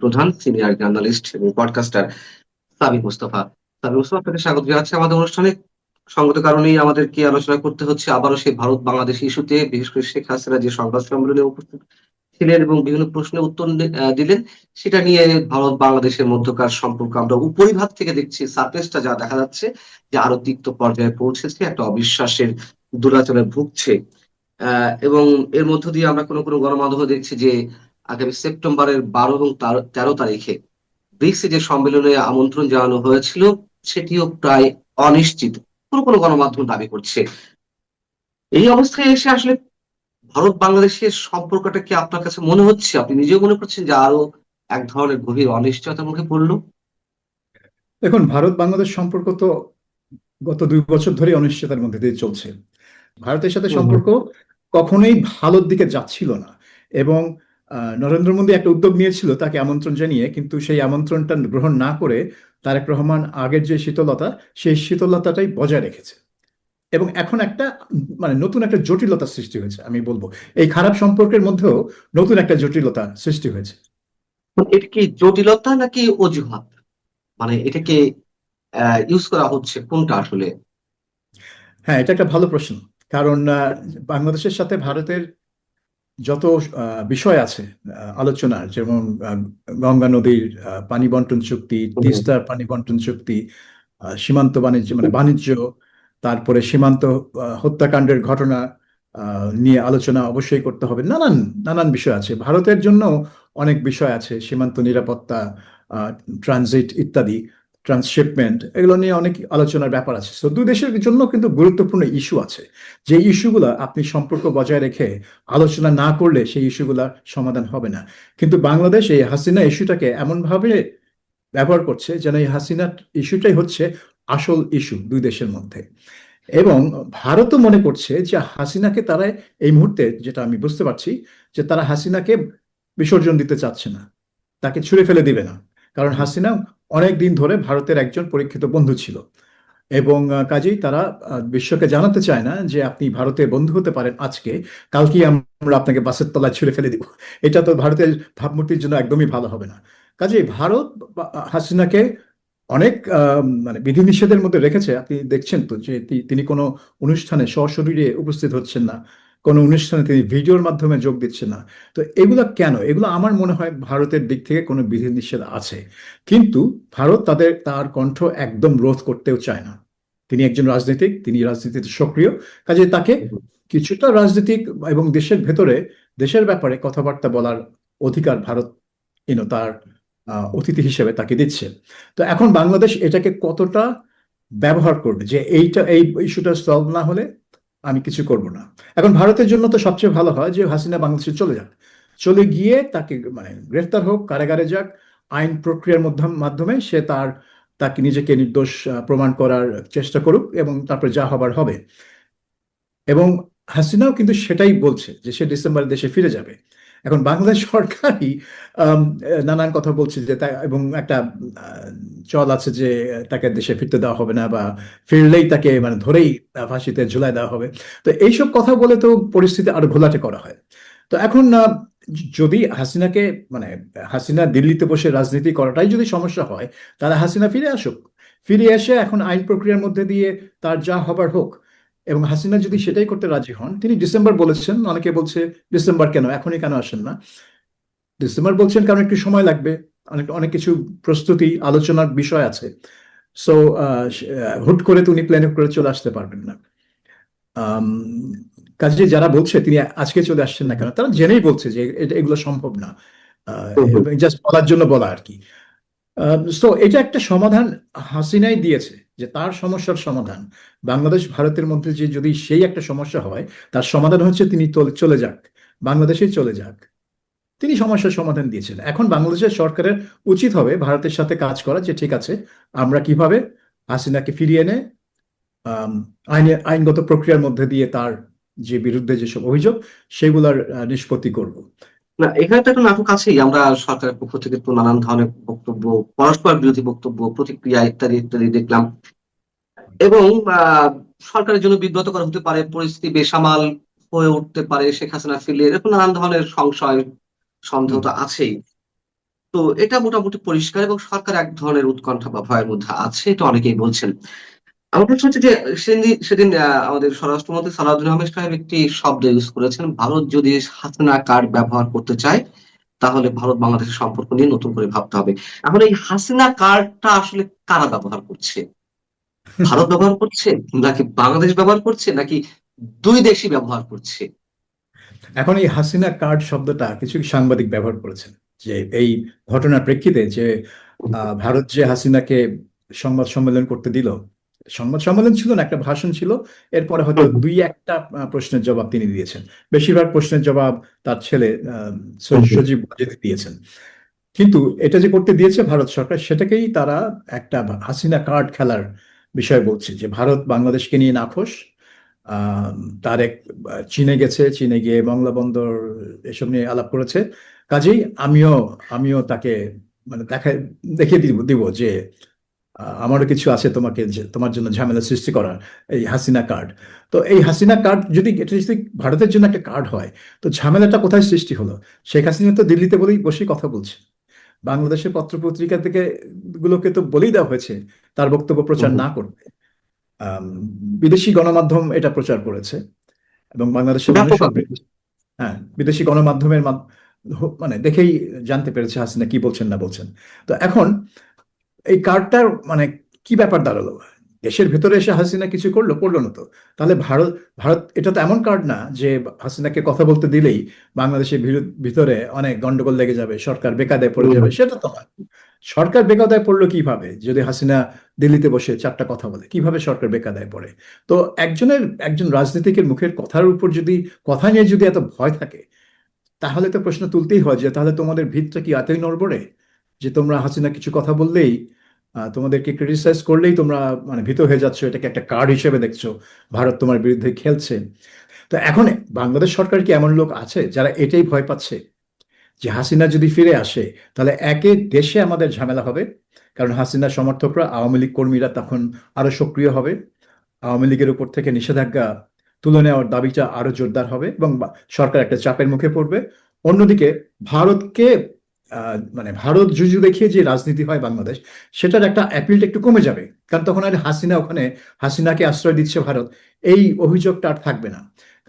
প্রধান senior journalist এবং podcaster Sabir Mustafa. Sabir Mustafa, আপনাকে স্বাগত জানাচ্ছি আমাদের অনুষ্ঠানে। সঙ্গত কারণেই আমাদেরকে আলোচনা করতে হচ্ছে আবারও সেই ভারত বাংলাদেশ ইস্যুতে, বিশেষ করে শেখ হাসিনা যে সংবাদ সম্মেলনে উপস্থিত ছিলেন এবং বিভিন্ন প্রশ্নের উত্তর দিলেন, সেটা নিয়ে ভারত বাংলাদেশের মধ্যকার সম্পর্ক আমরা উপরিভাগ থেকে দেখছি, সারফেসটা যা দেখা যাচ্ছে যে আরো তিক্ত পর্যায়ে পৌঁছেছে, একটা অবিশ্বাসের দুরাচলে ভুগছে। এবং এর মধ্য দিয়ে আমরা কোনো কোনো গণমাধ্যমে দেখছি যে আগামী সেপ্টেম্বরের 12 এবং 13 তারিখে ব্রিক্সে যে সম্মেলনে আমন্ত্রণ জানানো হয়েছিল সেটিও প্রায় অনিশ্চিত, কোনো কোনো গণমাধ্যম দাবি করছে। এই অবস্থায় এসে আসলে ভারত বাংলাদেশের সম্পর্কটা কি আপনার কাছে মনে হচ্ছে, আপনি নিজেও মনে করছেন যে আরো এক ধরনের গভীর অনিশ্চয়তার মুখে পড়লো? দেখুন, ভারত বাংলাদেশ সম্পর্ক তো গত 2 বছর ধরে অনিশ্চয়তার মধ্যে দিয়ে চলছে। ভারতের সাথে হুম, হুম। সম্পর্ক কখনোই ভালোর দিকে যাচ্ছিল না। এবং নরেন্দ্র মোদী একটা উদ্যোগ নিয়েছিল তাকে আমন্ত্রণ জানিয়ে, কিন্তু সেই আমন্ত্রণটা গ্রহণ না করে তারেক রহমান আগের যে শীতলতা, সেই শীতলতাটাই বজায় রেখেছে। এবং এখন একটা নতুন একটা জটিলতা সৃষ্টি হয়েছে, আমি বলবো এই খারাপ সম্পর্কের মধ্যেও নতুন একটা জটিলতা সৃষ্টি হয়েছে। এটা কি জটিলতা নাকি অজুহাত? মানে এটাকে ইউজ করা হচ্ছে কোনটা আসলে? হ্যাঁ, এটা একটা ভালো প্রশ্ন। কারণ বাংলাদেশের সাথে ভারতের যত বিষয় আছে আলোচনার, যেমন গঙ্গা নদীর পানি বন্টন চুক্তি, হুম, হুম। তিস্তার পানি বন্টন চুক্তি, সীমান্ত বাণিজ্য বাণিজ্য, তারপরে সীমান্ত হত্যাকাণ্ডের ঘটনা নিয়ে আলোচনা অবশ্যই করতে হবে। নানান নানান বিষয় আছে, ভারতের জন্য অনেক বিষয় আছে, সীমান্ত নিরাপত্তা, ট্রানজিট ইত্যাদি, ট্রান্সশিপমেন্ট, এগুলো নিয়ে অনেক আলোচনার ব্যাপার আছে। তো দুই দেশের জন্য কিন্তু গুরুত্বপূর্ণ ইস্যু আছে, যে ইস্যুগুলো আপনি সম্পর্ক বজায় রেখে আলোচনা না করলে সেই ইস্যুগুলা সমাধান হবে না। কিন্তু বাংলাদেশ এই হাসিনা ইস্যুটাকে এমনভাবে ব্যবহার করছে যেন এই হাসিনা ইস্যুটাই হচ্ছে আসল ইস্যু দুই দেশের মধ্যে। এবং ভারতও মনে করছে যে হাসিনাকে তারা এই মুহূর্তে, যেটা আমি বুঝতে পারছি, যে তারা হাসিনাকে বিসর্জন দিতে চাচ্ছে না, তাকে ছুঁড়ে ফেলে দিবে না। কারণ হাসিনা অনেক দিন ধরে ভারতের একজন পরীক্ষিত বন্ধু ছিল। এবং কাজেই তারা বিশ্বকে জানাতে চায় না যে আপনি ভারতে বন্ধু হতে পারেন আজকে, কালকেই আমরা আপনাকে বাসের তলায় ছুঁড়ে ফেলে দিব। এটা তো ভারতের ভাবমূর্তির জন্য একদমই ভালো হবে না। কাজেই ভারত হাসিনাকে অনেক বিধিনিষেধের মধ্যে রেখেছে। আপনি দেখছেন তো যে তিনি কোনো অনুষ্ঠানে সশরীরে উপস্থিত হচ্ছেন না, কোনো অনুষ্ঠানে তিনি ভিডিওর মাধ্যমে যোগ দিচ্ছেন না। তো এগুলো কেন? এগুলো আমার মনে হয় ভারতের দিক থেকে কোনো বিধিনিষেধ আছে, কিন্তু ভারত তার কণ্ঠ একদম রোধ করতেও চায় না। তিনি একজন রাজনীতিক, তিনি রাজনীতিতে সক্রিয়। কাজে তাকে কিছুটা রাজনীতিক এবং দেশের ভেতরে দেশের ব্যাপারে কথাবার্তা বলার অধিকার ভারত তার অতিথি হিসেবে তাকে দিচ্ছে। তো এখন বাংলাদেশ এটাকে কতটা ব্যবহার করবে, যে এই ইস্যুটা সলভ না হলে আমি কিছু করব না। এখন ভারতের জন্য তো সবচেয়ে ভালো হয় যে হাসিনা বাংলাদেশে চলে যাক, চলে গিয়ে তাকে গ্রেফতার হোক, কারাগারে যাক, আইন প্রক্রিয়ার মাধ্যমে সে তাকে নিজেকে নির্দোষ প্রমাণ করার চেষ্টা করুক, এবং তারপরে যা হবার হবে। এবং হাসিনাও কিন্তু সেটাই বলছে যে সে ডিসেম্বরে দেশে ফিরে যাবে। এখন বাংলাদেশ সরকারই নানান কথা বলছে যে এবং একটা আহ, চল আছে যে তাকে দেশে ফিরতে দেওয়া হবে না, বা ফিরলেই তাকে ধরেই ফাঁসিতে ঝুলাই দেওয়া হবে। তো এইসব কথা বলে তো পরিস্থিতি আরো ঘোলাটে করা হয়। তো এখন যদি হাসিনাকে মানে হাসিনা দিল্লিতে বসে রাজনীতি করাটাই যদি সমস্যা হয়, তাহলে হাসিনা ফিরে আসুক, ফিরে এসে এখন আইন প্রক্রিয়ার মধ্যে দিয়ে তার যা হবার হোক। এবং হাসিনা যদি সেটাই করতে রাজি হন, তিনি ডিসেম্বর বলেছেন, অনেকে বলছে ডিসেম্বর কেন, এখনই কেন আসেন না। ডিসেম্বর বলছেন কারণ একটু সময় লাগবে, অনেক অনেক কিছু প্রস্তুতি আলোচনার বিষয় আছে। সো হুট করে তো উনি প্ল্যান করে চলে আসতে পারবেন না। আম, কাজে যারা বলছে তিনি আজকে চলে আসছেন না কেন, তারা জেনেই বলছে যে এগুলো সম্ভব না, জাস্ট বলার জন্য বলা আর কি। সো এটা একটা সমাধান হাসিনাই দিয়েছে, যে তার সমস্যার সমাধান বাংলাদেশ ভারতের মধ্যে যে যদি সেই একটা সমস্যা হয়, তার সমাধান হচ্ছে তিনি চলে যাক, বাংলাদেশেই চলে যাক। তিনি সমস্যার সমাধান দিয়েছেন। এখন বাংলাদেশের সরকারের উচিত হবে ভারতের সাথে কাজ করা, যে ঠিক আছে আমরা কিভাবে হাসিনাকে ফিরিয়ে এনে আইনগত প্রক্রিয়ার মধ্যে দিয়ে তার যে বিরুদ্ধে যেসব অভিযোগ সেগুলোর নিষ্পত্তি করব। না, এখানে তো একটা নাটক আছেই। আমরা সরকারের পক্ষ থেকে তো নানান ধরনের বক্তব্য, পরস্পর বিরোধী বক্তব্য, প্রতিক্রিয়া ইত্যাদি ইত্যাদি দেখলাম। এবং আহ, সরকারের জন্য বিব্রতকর হতে পারে, পরিস্থিতি বেসামাল হয়ে উঠতে পারে শেখ হাসিনা ফিরলে, এরকম নানান ধরনের সংশয় সন্দেহ হুম। তো আছেই। তো তো এটা মোটামুটি পরিষ্কার এবং সরকার এক ধরনের উৎকণ্ঠা বা ভয়ের মধ্যে আছে, এটা অনেকেই বলছেন। আমার প্রশ্ন হচ্ছে যে সেদিন সেদিন আমাদের স্বরাষ্ট্রমন্ত্রী সালাউদ্দিন আহমেদ সাহেব একটি শব্দ ইউজ করেছেন, ভারত যদি হাসিনা কার্ড ব্যবহার করতে চায় তাহলে ভারত বাংলাদেশের সম্পর্ক নিয়ে নতুন করে ভাবতে হবে। এখন এই হাসিনা কার্ডটা আসলে কারা ব্যবহার করছে? ভারত ব্যবহার করছে, নাকি বাংলাদেশ ব্যবহার করছে, নাকি দুই দেশই ব্যবহার করছে? এখন এই হাসিনা কার্ড শব্দটা কিছু সাংবাদিক ব্যবহার করেছেন, যে এই ঘটনার প্রেক্ষিতে যে ভারত যে হাসিনাকে সংবাদ সম্মেলন করতে দিল, সংবাদ সম্মেলন ছিল না, একটা ভাষণ ছিল, এরপরে হয়তো হুম, হুম, দুই একটা প্রশ্নের জবাব তিনি দিয়েছেন। বেশিরভাগ প্রশ্নের জবাব তার ছেলে হুম, হুম। সজীব ওয়াজেদ দিয়েছেন। কিন্তু এটা যে করতে দিয়েছে ভারত সরকার, সেটাকেই তারা একটা হাসিনা কার্ড খেলার বিষয় বলছে, যে ভারত বাংলাদেশকে নিয়ে নাখোশ। আহ, তার এক চীনে গেছে, চীনে গিয়ে মংলা বন্দর এসব নিয়ে আলাপ করেছে। কাজেই আমিও তাকে মানে দেখিয়ে দিব দিব যে আমারও কিছু আছে তোমাকে, তোমার জন্য ঝামেলা সৃষ্টি করার, এই হাসিনা কার্ড। তো এই হাসিনা কার্ড যদি এটা যদি ভারতের জন্য একটা কার্ড হয়, তো ঝামেলাটা কোথায় সৃষ্টি হলো? শেখ হাসিনা তো দিল্লিতে বসে কথা বলছে, বাংলাদেশের পত্রপত্রিকা থেকে গুলোকে তো বলেই দেওয়া হয়েছে তার বক্তব্য হুম, প্রচার হুম। না করতে। আম, বিদেশি গণমাধ্যম এটা প্রচার করেছে, এবং বাংলাদেশের মানুষও ব্যাপকভাবে। হ্যাঁ, বিদেশি গণমাধ্যমের মানে দেখেই জানতে পেরেছে হাসিনা কি বলছেন না বলছেন। তো এখন এই কার্ডটার মানে কি ব্যাপার দাঁড়ালো? দেশের ভেতরে এসে হাসিনা কিছু করলো না তো? তাহলে ভারত ভারত এটা তো এমন কার্ড না যে হাসিনাকে কথা বলতে দিলেই বাংলাদেশের ভিতরে অনেক গন্ডগোল লেগে যাবে, সরকার বেকায়দায় পড়ে হুম, যাবে, হুম। সেটা তো হয়। সরকার বেকায়দায় পড়লো কিভাবে? যদি হাসিনা দিল্লিতে বসে চারটা কথা বলে, কিভাবে সরকার বেকায়দায় পড়ে? তো একজন রাজনীতিকের মুখের কথার উপর যদি, কথা নিয়ে যদি এত ভয় থাকে, তাহলে তো প্রশ্ন তুলতেই হয় যে তাহলে তোমাদের ভিতটা কি এতই নড়বড়ে যে তোমরা হাসিনা কিছু কথা বললেই, তোমাদেরকে ক্রিটিসাইজ করলেই তোমরা মানে ভীত হয়ে যাচ্ছ, এটাকে একটা কার্ড হিসেবে দেখছো, ভারত তোমার বিরুদ্ধে খেলছে। তো এখন বাংলাদেশ সরকার কি এমন লোক আছে যারা এটাই ভয় পাচ্ছে যে হাসিনা যদি ফিরে আসে তাহলে একে দেশে আমাদের ঝামেলা হবে, কারণ হাসিনা সমর্থকরা, আওয়ামী লীগ কর্মীরা তখন আরো সক্রিয় হবে, আওয়ামী লীগের উপর থেকে নিষেধাজ্ঞা তুলে নেওয়ার দাবিটা আরো জোরদার হবে, এবং সরকার একটা চাপের মুখে পড়বে। অন্যদিকে ভারতকে মানে ভারত জুজু দেখিয়ে যে রাজনীতি হয় বাংলাদেশ, সেটার একটা অ্যাপিলটা একটু কমে যাবে, কারণ তখন আর হাসিনা ওখানে, হাসিনাকে আশ্রয় দিচ্ছে ভারত, এই অভিযোগটা আর থাকবে না।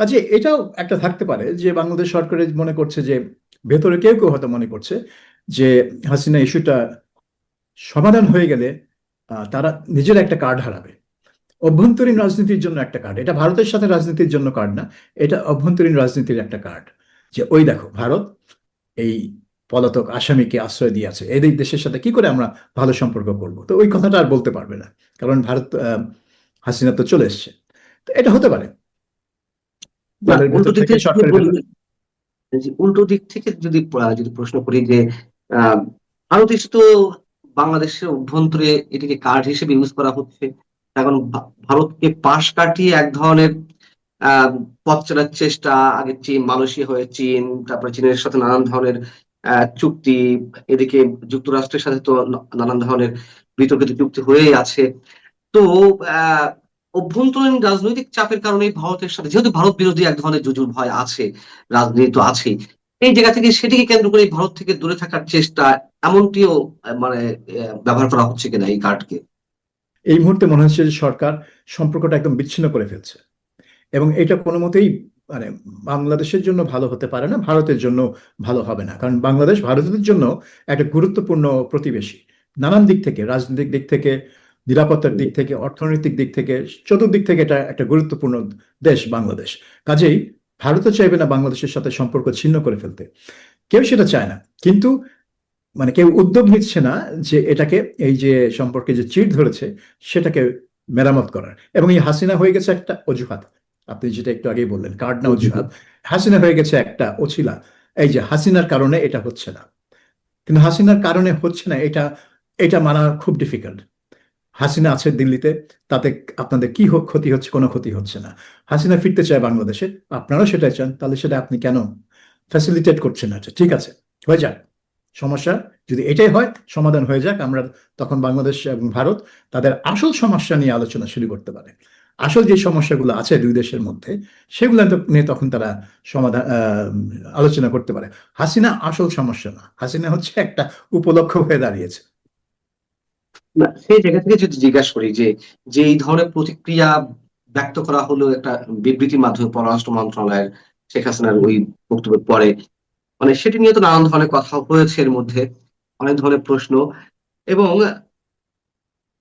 কাজে এটাও একটা থাকতে পারে যে বাংলাদেশ সরকারের মনে করছে যে, ভেতরে কেউ কেউ হয়তো মনে করছে যে হাসিনা ইস্যুটা সমাধান হয়ে গেলে তারা নিজের একটা কার্ড হারাবে, অভ্যন্তরীণ রাজনীতির জন্য একটা কার্ড। এটা ভারতের সাথে রাজনীতির জন্য কার্ড না, এটা অভ্যন্তরীণ রাজনীতির একটা কার্ড, যে ওই দেখো ভারত এই পলাতক আসামিকে আশ্রয় দিয়েছে, এই দেশের সাথে কি করে আমরা ভালো সম্পর্ক করব? তো ওই কথাটা আর বলতে পারবে না, কারণ ভারত হাসিনা তো চলে এসছে। তো এটা হতে পারে না, দলের উল্টো ভেতর দিক থেকে, থেকে যদি সরকারের বলি, ভেতর। যে উল্টো দিক থেকে যদি যদি প্রশ্ন করি যে আহ ভারত ইস্যু তো বাংলাদেশের অভ্যন্তরে এটিকে কার্ড হিসেবে ইউজ করা হচ্ছে। এখন ভারতকে পাশ কাটিয়ে এক ধরনের আহ পথ চলার চেষ্টা, আগে চীন, মালয়েশিয়া হয়ে চীন, তারপরে চীনের সাথে নানান ধরনের চুক্তি, এদিকে যুক্তরাষ্ট্রের সাথে তো নানান ধরনের বিতর্কিত চুক্তি হয়েই আছে। তো আহ অভ্যন্তরীণ রাজনৈতিক চাপের কারণে ভারতের সাথে, যেহেতু ভারত বিরোধী এক ধরনের জুজুর ভয় আছে, রাজনীতি তো আছেই, এই জায়গা থেকে সেটিকে কেন্দ্র করে ভারত থেকে দূরে থাকার চেষ্টা, এমনটিও মানে ব্যবহার করা হচ্ছে কিনা এই কার্ডকে? এই মুহূর্তে মনে হচ্ছে যে সরকার সম্পর্কটা একদম বিচ্ছিন্ন করে ফেলছে, এবং এটা কোনো মতেই মানে বাংলাদেশের জন্য ভালো হতে পারে না, ভারতের জন্য ভালো হবে না, কারণ বাংলাদেশ ভারতের জন্য একটা গুরুত্বপূর্ণ প্রতিবেশী, নানান দিক থেকে, রাজনৈতিক দিক থেকে, নিরাপত্তার দিক থেকে, অর্থনৈতিক দিক থেকে, চতুর্দিক থেকে এটা একটা গুরুত্বপূর্ণ দেশ বাংলাদেশ। কাজেই ভারতও চাইবে না বাংলাদেশের সাথে সম্পর্ক ছিন্ন করে ফেলতে, কেউ সেটা চায় না। কিন্তু মানে কেউ উদ্যোগ নিচ্ছে না যে এটাকে, এই যে সম্পর্কে যে চিড় ধরেছে সেটাকে মেরামত করার। এবং এই হাসিনা হয়ে গেছে একটা অজুহাত, আপনি যেটা একটু আগেই বললেন, কার্ড না হুম, হুম, অজুহাত। হুম। হাসিনা হয়ে গেছে একটা অছিলা, এই যে হাসিনার কারণে এটা হচ্ছে না, কিন্তু হাসিনার কারণে হচ্ছে না এটা, এটা মানা খুব ডিফিকাল্ট। হাসিনা আছে দিল্লিতে, তাতে আপনাদের কি ক্ষতি হচ্ছে? কোনো ক্ষতি হচ্ছে না। হাসিনা ফিরতে চায় বাংলাদেশে, আপনারাও সেটাই চান, তাহলে সেটা আপনি কেন ফ্যাসিলিটেট করছেন? আচ্ছা ঠিক আছে, হয়ে যাক, সমস্যা যদি এটাই হয় সমাধান হয়ে যাক, আমরা তখন বাংলাদেশ এবং ভারত তাদের আসল সমস্যা নিয়ে আলোচনা শুরু করতে পারে। আসল যে সমস্যাগুলো আছে দুই দেশের মধ্যে সেগুলো নিয়ে তখন তারা সমাধান আলোচনা করতে পারে। হাসিনা আসল সমস্যা না, হাসিনা হচ্ছে একটা উপলক্ষ হয়ে দাঁড়িয়েছে। না, সেই জায়গা থেকে যদি জিজ্ঞাসা করি যে যে এই ধরনের প্রতিক্রিয়া ব্যক্ত করা হলো একটা বিবৃতির মাধ্যমে পররাষ্ট্র মন্ত্রণালয়ের শেখ হাসিনার ওই বক্তব্যের পরে, মানে সেটি নিয়ে তো নানান ধরনের কথা হয়েছে এর মধ্যে, অনেক ধরনের প্রশ্ন, এবং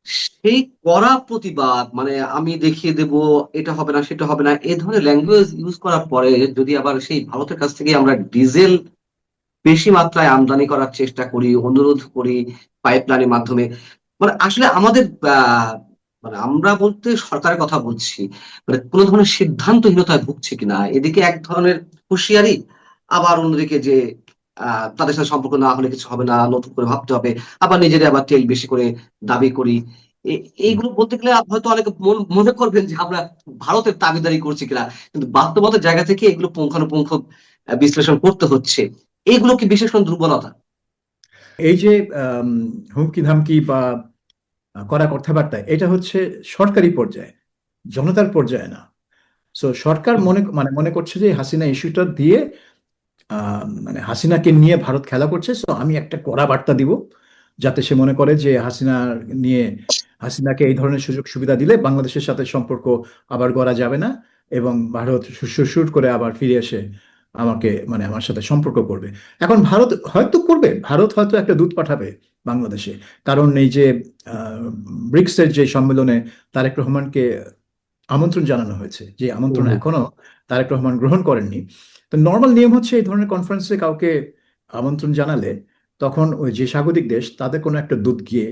সেই কড়া প্রতিবাদ, মানে আমি দেখিয়ে দেব, এটা হবে না সেটা হবে না, এই ধরনের ল্যাঙ্গুয়েজ ইউজ করার পরে যদি আবার সেই ভারতের কাছ থেকে আমরা ডিজেল বেশি মাত্রায় আমদানি করার চেষ্টা করি, অনুরোধ করি পাইপলাইনের মাধ্যমে, মানে আসলে আমাদের মানে আমরা বলতে সরকারের কথা বলছি, মানে কোন ধরনের সিদ্ধান্তহীনতায় ভুগছে কিনা, এদিকে এক ধরনের হুঁশিয়ারি, আবার অন্যদিকে যে তাদের সাথে সম্পর্ক না হলে কিছু হবে না, নতুন করে ভাবতে হবে, আবার নিজেদের আবার তেল বেশি করে দাবি করি। এইগুলো বলতে গেলে হয়তো অনেকে মনে করবেন যে আমরা ভারতের দাবিদারি করছি কিনা, কিন্তু বাস্তবতার জায়গা থেকে এগুলো পুঙ্খানুপুঙ্খ বিশ্লেষণ করতে হচ্ছে। এইগুলো কি বিশেষ কোনো দুর্বলতা? এই যে আম, হুমকি ধামকি বা কড়া কথাবার্তা, এটা হচ্ছে সরকারি পর্যায়ে, জনতার পর্যায়ে না। সো সরকার মনে করছে যে হাসিনা ইস্যুটা দিয়ে মানে হাসিনাকে নিয়ে ভারত খেলা করছে, সো আমি একটা কড়া বার্তা দিব, যাতে সে মনে করে যে নিয়ে হাসিনাকে এই ধরনের সুযোগ সুবিধা দিলে বাংলাদেশের সাথে সম্পর্ক আবার গড়া যাবে না, এবং ভারত সুর করে আবার ফিরে এসে আমার সাথে সম্পর্ক করবে। এখন ভারত হয়তো একটা দূত পাঠাবে বাংলাদেশে, কারণ এই যে ব্রিক্সের যে সম্মেলনে তারেক রহমানকে আমন্ত্রণ জানানো হয়েছে, যে আমন্ত্রণ হুম, এখনো তারেক রহমান গ্রহণ করেননি। তো নর্মাল নিয়ম হচ্ছে এই ধরনের কনফারেন্সে কাউকে আমন্ত্রণ জানালে তখন ওই যে স্বাগতিক দেশ তাদের কোনো একটা দূত গিয়ে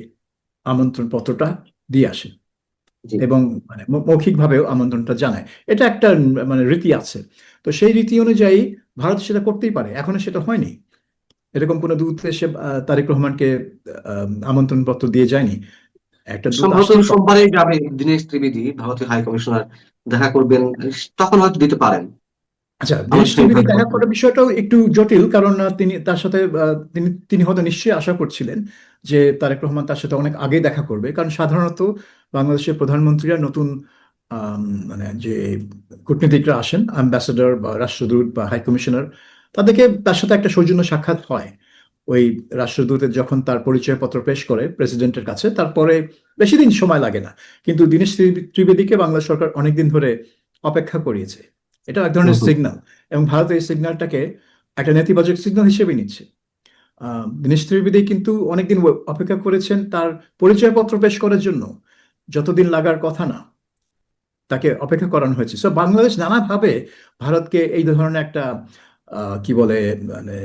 আমন্ত্রণ পত্রটা দিয়ে আসে, জি। এবং মানে মৌখিকভাবেও আমন্ত্রণটা জানায়। এটা একটা মানে রীতি আছে। তো সেই রীতি অনুযায়ী ভারত সেটা করতেই পারে, এখনো সেটা হয়নি। এরকম কোনো দূত এসে তারেক রহমানকে আমন্ত্রণ পত্র দিয়ে যায়নি। একটা দূত সম্ভবত আসলেই সোমবারেই যাবে দীনেশ ত্রিবেদী, ভারতীয় হাই কমিশনার, দেখা করবেন, তখন হয়তো দিতে পারেন, আচ্ছা, দীনেশ ত্রিবেদী আনুষ্ঠানিকভাবে দেখা বলবেন। করার বিষয়টাও একটু জটিল, কারণ তিনি তার সাথে তিনি তিনি হয়তো নিশ্চয়ই আশা করছিলেন যে তারেক রহমান তার সাথে অনেক আগে দেখা করবে, কারণ সাধারণত বাংলাদেশের প্রধানমন্ত্রীরা নতুন আম, মানে যে কূটনীতিকরা আসেন, অ্যাম্বাসেডর বা রাষ্ট্রদূত বা হাই কমিশনার, তার সাথে একটা সৌজন্য সাক্ষাৎ হয়। ওই রাষ্ট্রদূতের যখন তার পরিচয়পত্র পেশ করে প্রেসিডেন্টের কাছে, তারপরে বেশি দিন সময় লাগে না। কিন্তু দীনেশ ত্রিবেদীকে বাংলা সরকার অনেকদিন ধরে অপেক্ষা করিয়েছে। এটা এক হুম, ধরনের হুম। সিগন্যাল, এবং ভারত এই সিগন্যালটাকে একটা নেতিবাচক সিগন্যাল হিসেবে নিচ্ছে। দীনেশ ত্রিবেদী কিন্তু অনেকদিন অপেক্ষা করেছেন তার পরিচয়পত্র পেশ করার জন্য, যতদিন লাগার কথা না তাকে অপেক্ষা করানো হয়েছে। সো বাংলাদেশ নানাভাবে ভারতকে এই ধরনের একটা কি বলে মানে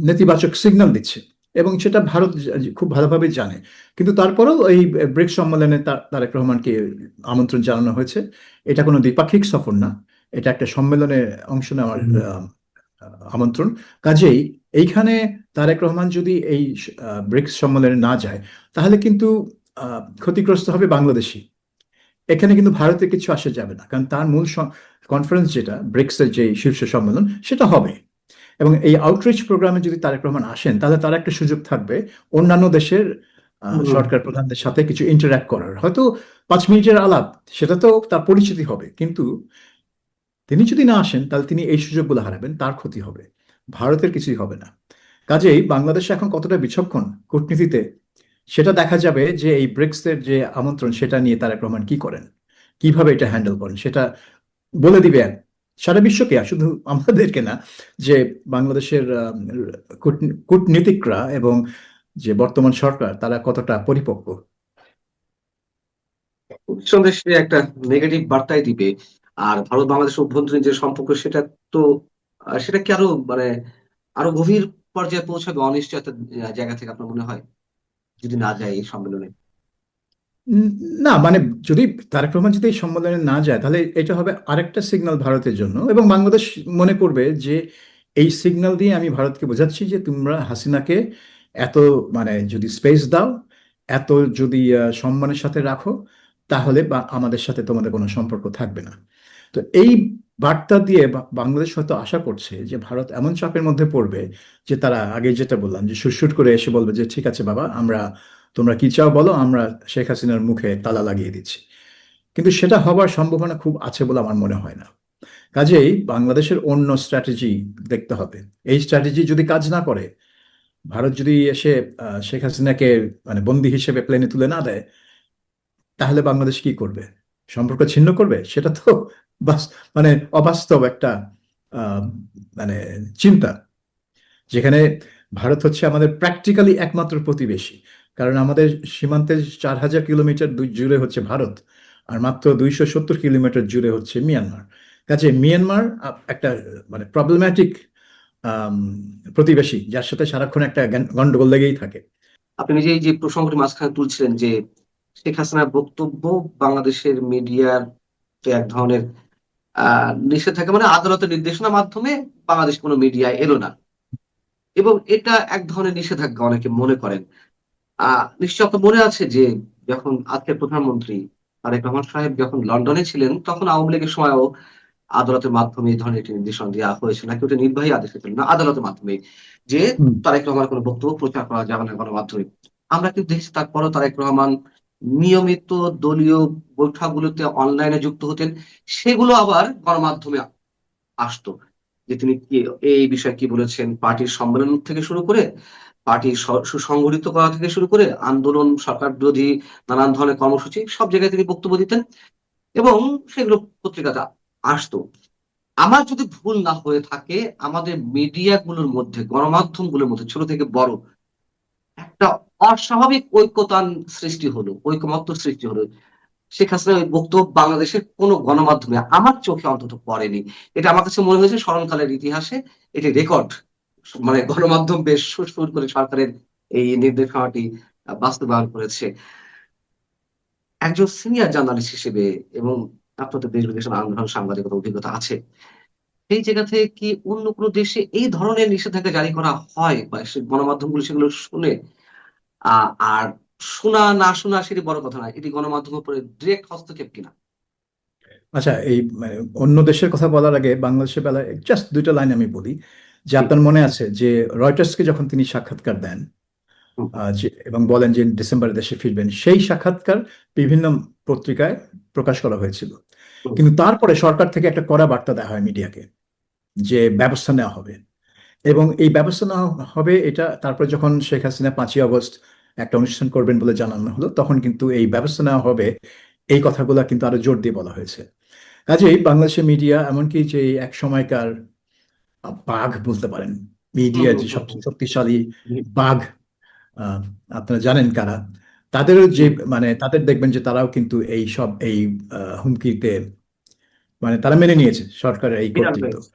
নেতিবাচক সিগন্যাল দিচ্ছে, এবং সেটা ভারত খুব ভালোভাবে জানে। কিন্তু তারপরেও এই ব্রিক্স সম্মেলনে তারেক রহমানকে আমন্ত্রণ জানানো হয়েছে। এটা কোনো দ্বিপাক্ষিক সফর না, এটা একটা সম্মেলনে অংশ নেওয়ার আমন্ত্রণ। কাজেই এইখানে তারেক রহমান যদি এই ব্রিক্স সম্মেলনে না যায়, তাহলে কিন্তু ক্ষতিগ্রস্ত হবে বাংলাদেশি। এখানে কিন্তু ভারতের কিছু আসে যাবে না, কারণ তার মূল কনফারেন্স যেটা ব্রিক্সের যে শীর্ষ সম্মেলন সেটা হবে। এবং এই আউটরিচ প্রোগ্রামে যদি তারেক রহমান আসেন, তাহলে তার একটা সুযোগ থাকবে অন্যান্য দেশের হুম। সরকার প্রধানদের সাথে কিছু ইন্টারঅ্যাক্ট করার। হয়তো 5 মিনিটের আলাপ, সেটা তো তার পরিচিতি হবে, কিন্তু তিনি যদি না আসেন তাহলে তিনি এই সুযোগগুলো হারাবেন, তার ক্ষতি হবে, ভারতের কিছুই হবে না। কাজেই বাংলাদেশ এখন কতটা বিচক্ষণ কূটনীতিতে, সেটা দেখা যাবে যে এই ব্রিক্সের যে আমন্ত্রণ সেটা নিয়ে তারেক রহমান কি করেন, কিভাবে এটা হ্যান্ডেল করেন, সেটা বলে দিবে সারা বিশ্বকে, আর শুধু আমাদেরকে না, যে বাংলাদেশের কূটনীতিকরা এবং যে বর্তমান সরকার তারা কতটা পরিপক্ক। নিঃসন্দেহে সে একটা নেগেটিভ বার্তাই দিবে। আর ভারত বাংলাদেশ অভ্যন্তরীণ যে সম্পর্ক, সেটা তো সেটা কি আরো মানে আরো গভীর পর্যায়ে পৌঁছাবে অনিশ্চয়তার জায়গা থেকে, আপনার মনে হয়, যদি না যায় এই সম্মেলনে? উম, না মানে যদি তারেক রহমান যদি এই সম্মেলনে না যায়, তাহলে এটা হবে আরেকটা সিগন্যাল ভারতের জন্য, এবং বাংলাদেশ মনে করবে যে এই সিগন্যাল দিয়ে আমি ভারতকে বোঝাচ্ছি যে তোমরা হাসিনাকে এত মানে যদি স্পেস দাও, এত যদি সম্মানের সাথে রাখো, তাহলে আমাদের সাথে তোমাদের কোনো সম্পর্ক থাকবে না। তো এই বার্তা দিয়ে বাংলাদেশ হয়তো আশা করছে যে ভারত এমন চাপের মধ্যে পড়বে যে তারা আগে যেটা বললাম যে সুট করে এসে বলবে যে ঠিক আছে বাবা, তোমরা কি চাও বলো, আমরা শেখ হাসিনার মুখে তালা লাগিয়ে দিচ্ছি। কিন্তু সেটা হবার সম্ভাবনা খুব আছে বলে আমার মনে হয় না। কাজেই বাংলাদেশের অন্য স্ট্র্যাটেজি দেখতে হবে। এই স্ট্র্যাটেজি যদি কাজ না করে, ভারত যদি এসে শেখ হাসিনাকে মানে বন্দী হিসেবে প্লেনে তুলে না দেয়, তাহলে বাংলাদেশ কি করবে? সম্পর্ক ছিন্ন করবে? সেটা তো মানে অবাস্তব একটা আহ, মানে চিন্তা, যেখানে ভারত হচ্ছে আমাদের প্র্যাকটিক্যালি একমাত্র প্রতিবেশী। কারণ আমাদের সীমান্তের 4,000 কিলোমিটার জুড়ে হচ্ছে ভারত, আর মাত্র 270 কিলোমিটার জুড়ে হচ্ছে মিয়ানমার। কাজে মিয়ানমার একটা মানে প্রবলেম্যাটিক প্রতিবেশী, যার সাথে সারাক্ষণ একটা গন্ডগোল লেগেই থাকে। আপনি নিজেই যে প্রসঙ্গটি মাঝখানে তুলছিলেন যে শেখ হাসিনার বক্তব্য বাংলাদেশের মিডিয়ার এক ধরনের নিষেধাজ্ঞা, মানে আদালতের নির্দেশনার মাধ্যমে বাংলাদেশ কোনো মিডিয়ায় এলো না, এবং এটা এক ধরনের নিষেধাজ্ঞা অনেকে মনে করেন। নিশ্চয় আপনার মনে আছে যে যখন আজকের প্রধানমন্ত্রী তারেক রহমান সাহেব যখন লন্ডনে ছিলেন, তখন আওয়ামী লীগের সময়ও আদালতের মাধ্যমে এই ধরনের একটি নির্দেশনা দেওয়া হয়েছিল, নাকি ওটা নির্বাহী আদেশে ছিল না, আদালতের মাধ্যমে, যে হুম। তারেক রহমানের কোনো বক্তব্য প্রচার করা যাবে না গণমাধ্যমে। আমরা কিন্তু দেখছি তারপরও তারেক রহমান নিয়মিত দলীয় বৈঠকগুলোতে অনলাইনে যুক্ত হতেন, সেগুলো আবার গণমাধ্যমে আসতো, যে তিনি কি এই বিষয়ে কি বলেছেন, পার্টির সম্মেলন থেকে শুরু করে, পার্টি সুসংগঠিত করা থেকে শুরু করে আন্দোলন, সরকার বিরোধী নানান ধরনের কর্মসূচি, সব জায়গায় তিনি বক্তব্য দিতেন এবং সেগুলো পত্রিকাতে আসতো। আমার যদি ভুল না হয়ে থাকে, আমাদের মিডিয়াগুলোর মধ্যে, গণমাধ্যমগুলোর মধ্যে ছোট থেকে বড় একটা অস্বাভাবিক ঐক্যতান সৃষ্টি হলো, ঐকমত্য সৃষ্টি হলো। শেখ হাসিনার ওই বক্তব্য বাংলাদেশের কোনো গণমাধ্যমে আমার চোখে অন্তত পড়েনি। এটা আমার কাছে মনে হয়েছে স্মরণকালের ইতিহাসে এটি রেকর্ড। মানে গণমাধ্যম বেশ সুর করে সরকারের এই নির্দেশনাটি বাস্তবায়ন করেছে। একজন সিনিয়র জার্নালিস্ট হিসেবে, এবং আপনাদের দেশ বিদেশের নানান ধরনের সাংবাদিকতা অভিজ্ঞতা আছে, সেই জায়গা থেকে কি অন্য কোনো দেশে এই ধরনের নিষেধাজ্ঞা জারি করা হয়, বা গণমাধ্যমগুলো সেগুলো শুনে? আর শোনা না শোনা সেটি বড় কথা না, এটি গণমাধ্যমের উপরে ডিরেক্ট হস্তক্ষেপ কিনা? আচ্ছা, এই মানে অন্য দেশের কথা বলার আগে বাংলাদেশের বেলায় জাস্ট দুইটা লাইন আমি বলি। যে জি। আপনার মনে আছে যে রয়টার্সকে যখন তিনি সাক্ষাৎকার দেন, হুম, এবং বলেন যে ডিসেম্বরে দেশে ফিরবেন, সেই সাক্ষাৎকার বিভিন্ন পত্রিকায় প্রকাশ করা হয়েছিল। হুম, কিন্তু তারপরে সরকার থেকে একটা কড়া বার্তা দেওয়া হয় মিডিয়াকে, যে ব্যবস্থা নেওয়া হবে। এবং এই ব্যবস্থা নেওয়া হবে, এটা তারপরে যখন শেখ হাসিনা 5ই আগস্ট একটা অনুষ্ঠান করবেন বলে জানানো হলো, তখন কিন্তু এই ব্যবস্থা নেওয়া হবে এই কথাগুলো কিন্তু আরো জোর দিয়ে বলা হয়েছে। কাজেই বাংলাদেশের মিডিয়া, এমনকি যে এক সময়কার বাঘ বলতে পারেন, হুম, মিডিয়ার হুম, যে হুম, হুম, সবচেয়ে শক্তিশালী হুম, বাঘ, আহ, আপনারা জানেন কারা, তাদেরও যে হুম, মানে তাদের দেখবেন যে তারাও কিন্তু এই সব এই হুমকিতে মানে তারা মেনে নিয়েছে সরকারের এই বিড়াল কর্তৃত্ব। হয়েছে।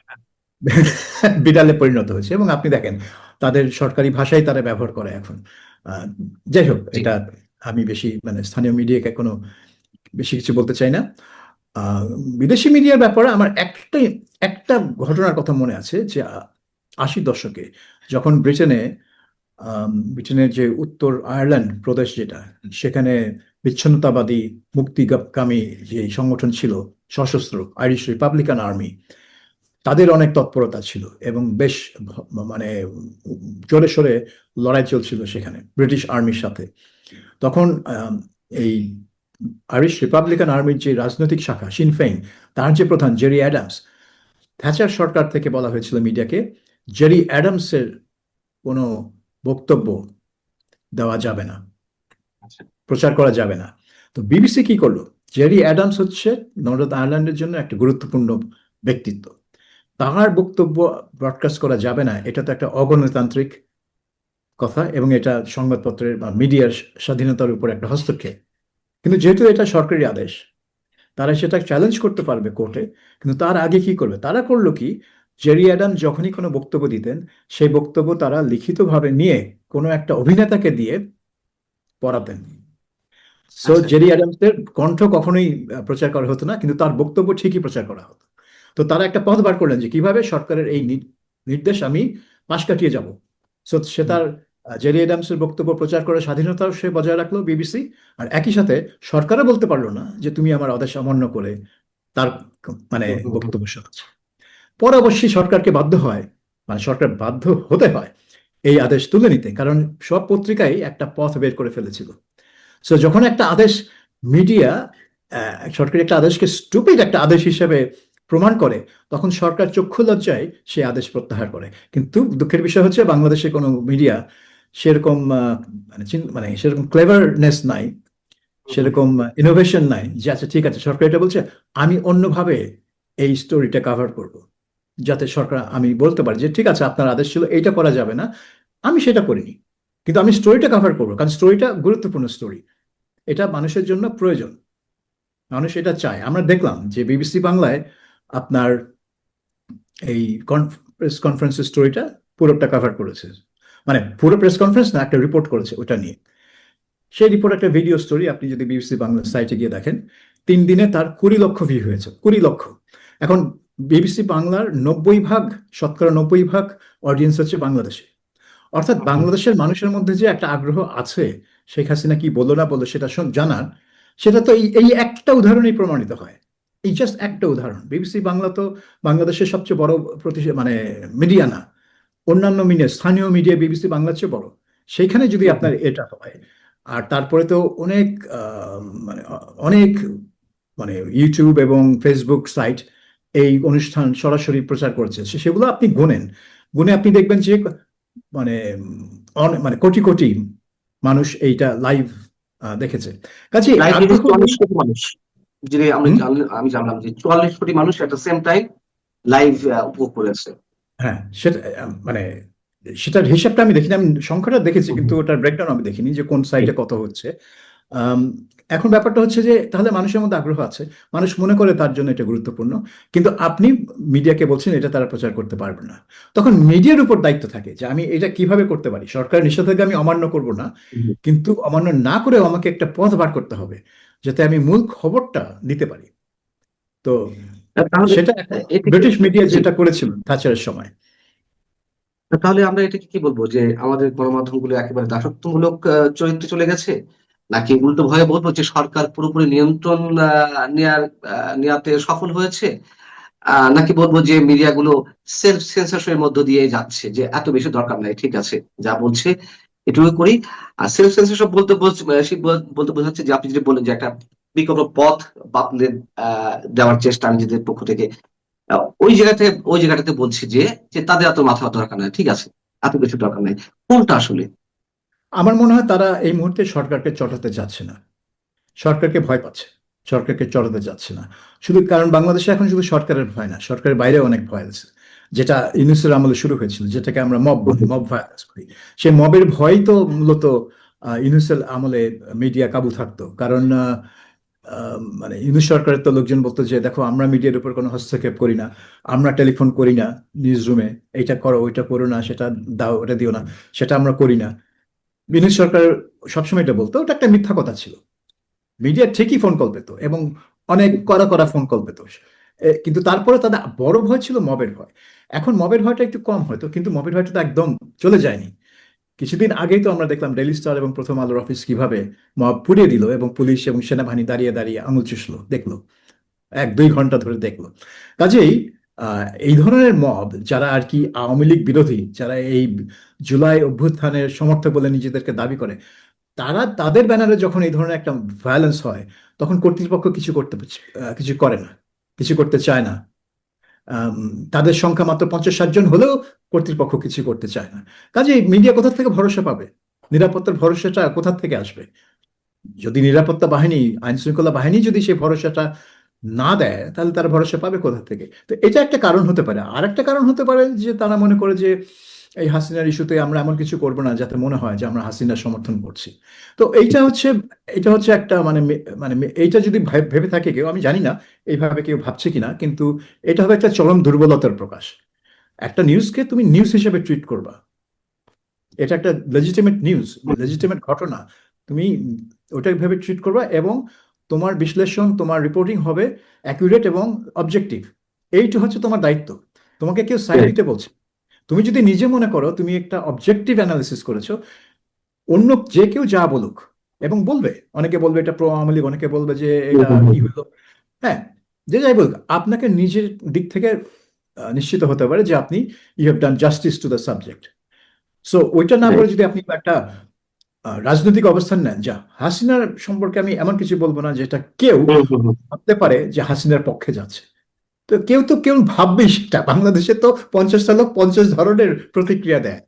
বিড়ালে পরিণত হয়েছে, এবং আপনি দেখেন তাদের সরকারি ভাষাই তারা ব্যবহার করে এখন। আহ, যাই হোক, জি। এটা আমি বেশি মানে স্থানীয় মিডিয়াকে কোনো বেশি কিছু বলতে চাই না। আহ, বিদেশি মিডিয়ার ব্যাপারে আমার একটা ঘটনার কথা মনে আছে, যে 80 দশকে যখন ব্রিটেনের যে উত্তর আয়ারল্যান্ড প্রদেশ যেটা, সেখানে বিচ্ছিন্নতাবাদী মুক্তিকামী যে সংগঠন ছিল, সশস্ত্র আইরিশ রিপাবলিকান আর্মি, তাদের অনেক তৎপরতা ছিল এবং বেশ মানে জোরে সোরে লড়াই চলছিল সেখানে ব্রিটিশ আর্মির সাথে। তখন এই আইরিশ রিপাবলিকান আর্মির যে রাজনৈতিক শাখা সিনফেইন, তার যে প্রধান জেরি অ্যাডামস, থ্যাচার সরকার থেকে বলা হয়েছিল মিডিয়াকে, জেরি অ্যাডামসের কোনো বক্তব্য দেওয়া যাবে না, আচ্ছা। প্রচার করা যাবে না। তো বিবিসি কি করলো? জেরি অ্যাডামস হচ্ছে নর্দার্ন আয়ারল্যান্ডের জন্য একটা গুরুত্বপূর্ণ ব্যক্তিত্ব, তার বক্তব্য ব্রডকাস্ট করা যাবে না, এটা তো একটা অগণতান্ত্রিক কথা, এবং এটা সংবাদপত্রের বা মিডিয়ার স্বাধীনতার উপর একটা হস্তক্ষেপ। কিন্তু যেহেতু এটা সরকারি আদেশ, তারা সেটা চ্যালেঞ্জ করতে পারবে কোর্টে। কিন্তু তার আগে কি করবে? তারা করলো কি, জেরি অ্যাডাম যখনই কোনো বক্তব্য দিতেন, সেই বক্তব্য তারা লিখিতভাবে নিয়ে কোনো একটা অভিনেতাকে দিয়ে পড়াতেন। সো আচ্ছা। জেরি অ্যাডামসের কণ্ঠ কখনোই প্রচার করা হতো না, কিন্তু তার বক্তব্য ঠিকই প্রচার করা হতো। তো তারা একটা পথ বার করলেন যে কিভাবে সরকারের এই নির্দেশ আমি পাশ কাটিয়ে যাব। সো সে হুম, তার জেরি অ্যাডামসের বক্তব্য প্রচার করার স্বাধীনতাও সে বজায় রাখলো বিবিসি। আর একই সাথে সরকারও বলতে পারলো না যে তুমি আমার আদেশ অমান্য করে তার মানে হুম, হুম, হুম। বক্তব্য শোনাচ্ছ। পরে অবশ্যই সরকারকে বাধ্য হয়, মানে সরকার বাধ্য হতে হয় এই আদেশ তুলে নিতে, কারণ সব পত্রিকাই একটা পথ বের করে ফেলেছিল। সো যখন একটা আদেশ মিডিয়া সরকারি একটা আদেশকে স্টুপিড একটা আদেশ হিসেবে প্রমাণ করে, তখন সরকার চক্ষু লজ্জায় সেই আদেশ প্রত্যাহার করে। কিন্তু দুঃখের বিষয় হচ্ছে বাংলাদেশে কোনো মিডিয়া সেরকম মানে সেরকম ক্লেভারনেস নাই, সেরকম ইনোভেশন নাই যে আচ্ছা ঠিক আছে সরকার এটা বলছে, আমি অন্যভাবে এই স্টোরিটা কাভার করব, যাতে সরকার আমি বলতে পারি যে ঠিক আছে আপনার আদেশ ছিল এইটা করা যাবে না, আমি সেটা করিনি, কিন্তু আমি স্টোরিটা কাভার করবো, কারণ স্টোরিটা গুরুত্বপূর্ণ স্টোরি, এটা মানুষের জন্য প্রয়োজন, মানুষ এটা চায়। আমরা দেখলাম যে বিবিসি বাংলায় আপনার এই প্রেস কনফারেন্সের স্টোরিটা পুরোটা কাভার করেছে, মানে পুরো প্রেস কনফারেন্স না, একটা রিপোর্ট করেছে ওটা নিয়ে। সেই রিপোর্ট একটা ভিডিও স্টোরি, আপনি যদি বিবিসি বাংলা সাইটে গিয়ে দেখেন 3 দিনে তার 20 লক্ষ ভিউ হয়েছে, 20 লক্ষ। এখন বিবিসি বাংলার 90 ভাগ, শতকরা 90 ভাগ অডিয়েন্স হচ্ছে বাংলাদেশে, অর্থাৎ বাংলাদেশের মানুষের মধ্যে যে একটা আগ্রহ আছে শেখ হাসিনা কি বললো না বললো সেটা জানার, সেটা তো এই এই একটা উদাহরণেই প্রমাণিত হয়। এই জাস্ট একটা উদাহরণ। বিবিসি বাংলা তো বাংলাদেশের সবচেয়ে বড় মানে মিডিয়া না, অন্যান্য মিডিয়া, স্থানীয় মিডিয়া বিবিসি বাংলার চেয়ে বড়, সেইখানে যদি আপনার এটা হয়, আর তারপরে তো অনেক মানে অনেক মানে ইউটিউব এবং ফেসবুক সাইট এই অনুষ্ঠান সরাসরি প্রচার করেছে, সেগুলো আপনি গুনেন, গুনে আপনি দেখবেন যে মানে মানে কোটি কোটি মানুষ এইটা লাইভ দেখেছে। কাজে লাইভ আগ্রহ। দেখেছে 44 কোটি মানুষ, যে হুম, আমি জানলাম যে 44 কোটি মানুষ at the same time live উপভোগ করেছে। হ্যাঁ সেটা মানে সেটার হিসাবটা আমি দেখিনি, আমি সংখ্যাটা দেখেছি হুম, কিন্তু হুম, ওটার ব্রেকডাউন আমি দেখিনি যে কোন হুম। সাইটে কত হচ্ছে। আম, এখন ব্যাপারটা হচ্ছে যে তাহলে মানুষের মধ্যে আগ্রহ আছে, মানুষ মনে করে তার জন্য এটা গুরুত্বপূর্ণ, কিন্তু আপনি মিডিয়াকে বলছেন এটা তারা প্রচার করতে পারবে না, তখন মিডিয়ার উপর দায়িত্ব থাকে যে আমি এটা কিভাবে করতে পারি, সরকার নিষেধাজ্ঞা আমি অমান্য করব না, হুম। কিন্তু অমান্য না করেও আমাকে একটা পথ বার করতে হবে যাতে আমি মূল খবরটা দিতে পারি। তো তাহলে সেটা এখন এটাকে, ব্রিটিশ মিডিয়া জি, যেটা করেছিল থাচারের সময়। তাহলে আমরা এটাকে কি বলবো যে আমাদের গণমাধ্যমগুলো একেবারে দাসত্বমূলক চরিত্রে চলে গেছে, নাকি উল্টো ভয়ে বলবো যে সরকার পুরোপুরি নিয়ন্ত্রণ নেয়াতে সফল হয়েছে, নাকি বলবো যে মিডিয়াগুলো সেলফ সেন্সরশিপের মধ্য দিয়ে যাচ্ছে, যে এত বেশি দরকার নাই, ঠিক আছে যা বলছে এটুকু করি। আর সেলফ সেন্সরশিপ বলতে বোঝাচ্ছে যে আপনি যেটা বললেন যে একটা বিকল্প পথ আপনাদের দেওয়ার চেষ্টা নিজেদের পক্ষ থেকে, ওই জায়গাটাতে বলছি যে যে তাদের এত মাথা দরকার নাই, ঠিক আছে এত কিছু দরকার নাই, কোনটা আসলে? আমার মনে হয় তারা এই মুহূর্তে সরকারকে চটাতে চাচ্ছে না, সরকারকে ভয় পাচ্ছে, সরকারকে চড়াতে যাচ্ছে না। শুধু কারণ বাংলাদেশে এখন শুধু সরকারের ভয় না, সরকারের বাইরে অনেক ভয় আছে, যেটা ইউনূসের আমলে শুরু হয়েছিল, যেটাকে আমরা মব বলি, মব ভায়োলেন্স বলি। সেই মবের ভয় তো মূলত ইউনূসের আমলে মিডিয়া কাবু থাকতো, কারণ মানে ইউনূস সরকারের তো লোকজন বলতো যে দেখো আমরা মিডিয়ার উপর কোনো হস্তক্ষেপ করি না, আমরা টেলিফোন করি না নিউজ রুমে, এইটা করো ওইটা করো না, সেটা দাও ওটা দিও না, সেটা আমরা করি না। ইউনূস সরকার সবসময় এটা বলতো, ওটা একটা মিথ্যা কথা ছিল। মিডিয়া ঠিকই ফোন কল পেতো এবং অনেক কড়া কড়া ফোন কল পেতো, কিন্তু তারপরে তাদের বড় ভয় ছিল মবের ভয়। এখন মবের ভয়টা একটু কম হয়তো, কিন্তু মবের ভয়টা তো একদম চলে যায়নি। কিছুদিন আগেই তো আমরা দেখলাম ডেইলি স্টার এবং প্রথম আলোর অফিস কিভাবে মব পুড়িয়ে দিল এবং পুলিশ এবং সেনাবাহিনী দাঁড়িয়ে দাঁড়িয়ে আঙুল চুষলো দেখলো, 1-2 ঘন্টা ধরে দেখলো। কাজেই এই ধরনের মব যারা আর কি আওয়ামী লীগ বিরোধী, যারা এই জুলাই অভ্যুত্থানের সমর্থক বলে নিজেদেরকে দাবি করে, তারা তাদের ব্যানারে যখন এই ধরনের একটা ভায়োলেন্স হয়, তখন কর্তৃপক্ষ কিছু করে না, কিছু করতে চায় না। আম, তাদের সংখ্যা মাত্র 50-60 জন হলেও কর্তৃপক্ষ কিছু করতে চায় না। কাজে মিডিয়া কোথা থেকে ভরসা পাবে, নিরাপত্তার ভরসাটা কোথা থেকে আসবে? যদি নিরাপত্তা বাহিনী, আইন শৃঙ্খলা বাহিনী যদি সেই ভরসাটা না দেয়, তাহলে তারা ভরসা পাবে কোথা থেকে? তো এটা একটা কারণ হতে পারে। আর একটা কারণ হতে পারে যে তারা মনে করে যে এই হাসিনার ইস্যুতে আমরা এমন কিছু করবো না যাতে মনে হয় যে আমরা হাসিনার সমর্থন করছি। তো এটা হচ্ছে একটা এইটা যদি ভেবে থাকে কেউ, আমি জানি না এইভাবে কেউ ভাবছে কিনা, কিন্তু এটা হবে একটা চরম দুর্বলতার প্রকাশ। একটা নিউজকে তুমি নিউজ হিসেবে ট্রিট করবা, এটা একটা লেজিটিমেট নিউজ, লেজিটিমেট ঘটনা, তুমি ওটা ভেবে ট্রিট করবা এবং তোমার বিশ্লেষণ, তোমার রিপোর্টিং হবে অ্যাকুরেট এবং অবজেক্টিভ। এইটা হচ্ছে তোমার দায়িত্ব, তোমাকে কেউ সাইড দিতে বলছে। তুমি যদি নিজে মনে করো তুমি একটা অবজেক্টিভ অ্যানালিসিস করেছো, অন্য যে কেউ যা বলুক, এবং বলবে, অনেকে বলবে এটা প্রো আওয়ামী লীগ, অনেকে বলবে যে এটা কি হলো, হ্যাঁ, যে যাই বলুক, আপনাকে নিজের দিক থেকে নিশ্চিত হতে পারে যে আপনি you have done justice to the subject. So ওইটা না করে যদি আপনি একটা রাজনৈতিক অবস্থান নেন, যা হাসিনার সম্পর্কে আমি এমন কিছু বলবো না যেটা কেউ হুম, হুম, হুম। ভাবতে পারে যে হাসিনার পক্ষে যাচ্ছে। তো কেউ ভাববেই সেটা। বাংলাদেশে তো 50টা লোক 50 ধরনের প্রতিক্রিয়া দেয়।